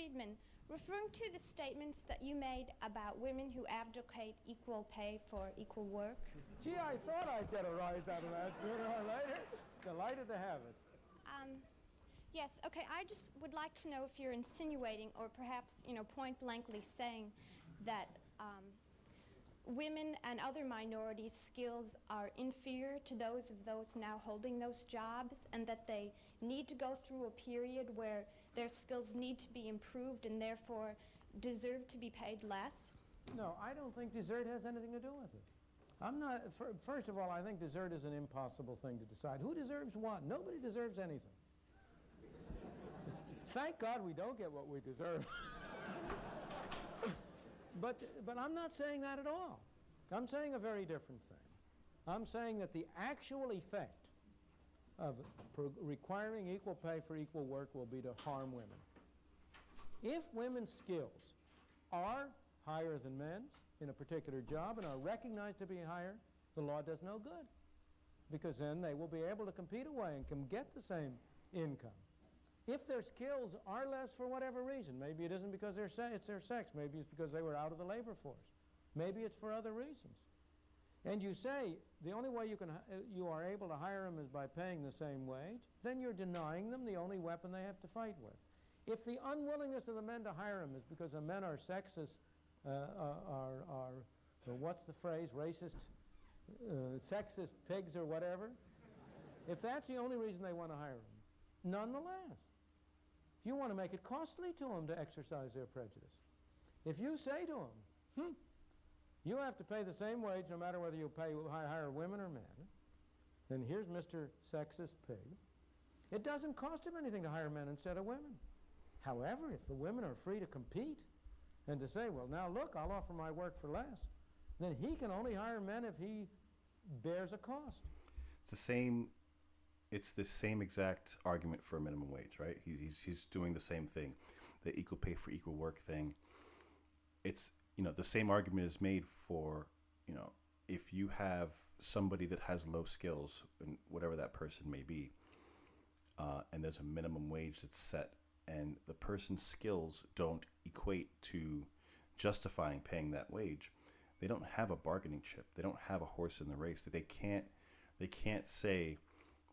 Friedman, referring to the statements that you made about women who advocate equal pay for equal work. Gee, I thought I'd get a rise out of that sooner or later. Delighted to have it. Yes, okay, I just would like to know if you're insinuating or perhaps, point blankly saying that women and other minorities' skills are inferior to those of those now holding those jobs, and that they need to go through a period where their skills need to be improved and therefore deserve to be paid less? No, I don't think desert has anything to do with it. I'm not, first of all, I think desert is an impossible thing to decide. Who deserves what? Nobody deserves anything. Thank God we don't get what we deserve. But I'm not saying that at all. I'm saying a very different thing. I'm saying that the actual effect of requiring equal pay for equal work will be to harm women. If women's skills are higher than men's in a particular job and are recognized to be higher, the law does no good, because then they will be able to compete away and can get the same income. If their skills are less for whatever reason, maybe it isn't because it's their sex, maybe it's because they were out of the labor force, maybe it's for other reasons, and you say the only way you are able to hire them is by paying the same wage, then you're denying them the only weapon they have to fight with. If the unwillingness of the men to hire them is because the men are sexist, what's the phrase, racist, sexist pigs or whatever, if that's the only reason they want to hire them, nonetheless, you want to make it costly to them to exercise their prejudice. If you say to them, you have to pay the same wage no matter whether you hire women or men, then here's Mr. Sexist Pig. It doesn't cost him anything to hire men instead of women. However, if the women are free to compete and to say, well, now look, I'll offer my work for less, then he can only hire men if he bears a cost. It's the same exact argument for a minimum wage, right? He's doing the same thing, the equal pay for equal work thing. It's, the same argument is made for, if you have somebody that has low skills, and whatever that person may be, and there's a minimum wage that's set, and the person's skills don't equate to justifying paying that wage, they don't have a bargaining chip. They don't have a horse in the race. They can't say,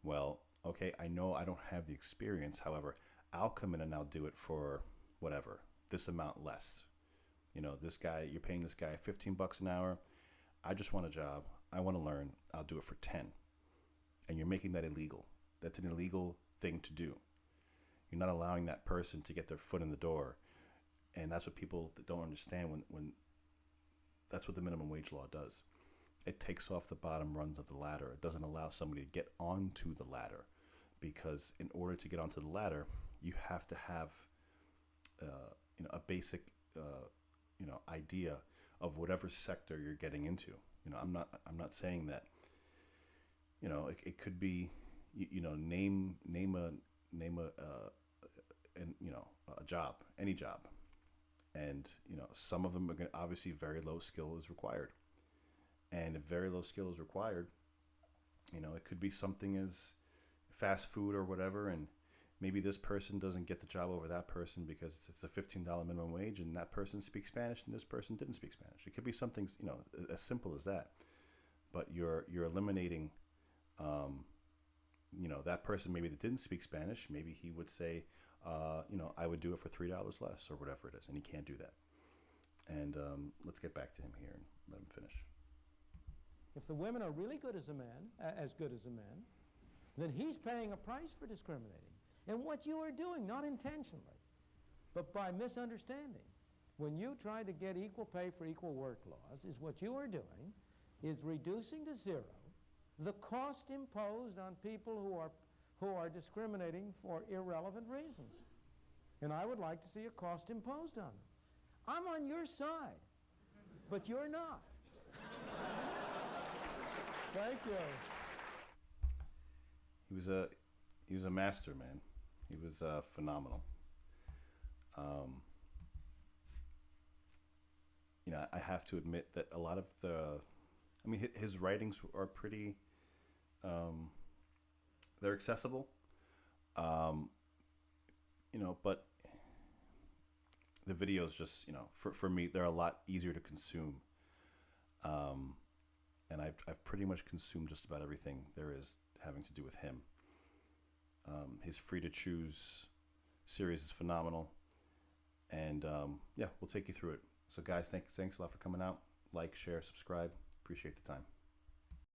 well, okay, I know I don't have the experience. However, I'll come in and I'll do it for whatever, this amount less. This guy, you're paying this guy $15 an hour. I just want a job. I want to learn. I'll do it for 10. And you're making that illegal. That's an illegal thing to do. You're not allowing that person to get their foot in the door. And that's what people that don't understand when that's what the minimum wage law does. It takes off the bottom rungs of the ladder. It doesn't allow somebody to get onto the ladder, because in order to get onto the ladder, you have to have a basic idea of whatever sector you're getting into. I'm not saying that it could be name a job, any job, and some of them are going to, obviously very low skill is required. And if very low skill is required, it could be something as fast food or whatever, and maybe this person doesn't get the job over that person because it's a $15 minimum wage, and that person speaks Spanish and this person didn't speak Spanish. It could be something, as simple as that. But you're eliminating, that person maybe that didn't speak Spanish. Maybe he would say, I would do it for $3 less or whatever it is, and he can't do that. And let's get back to him here and let him finish. If the women are really good as good as a man, then he's paying a price for discriminating. And what you are doing, not intentionally, but by misunderstanding, when you try to get equal pay for equal work laws, is what you are doing is reducing to zero the cost imposed on people who are discriminating for irrelevant reasons. And I would like to see a cost imposed on them. I'm on your side, but you're not. Thank you. He was a master, man. He was phenomenal. I have to admit that a lot of his writings are pretty, they're accessible, but the videos just, for me, they're a lot easier to consume. And I've pretty much consumed just about everything there is having to do with him. His Free to Choose series is phenomenal. And yeah, we'll take you through it. So guys, thanks a lot for coming out. Like, share, subscribe. Appreciate the time.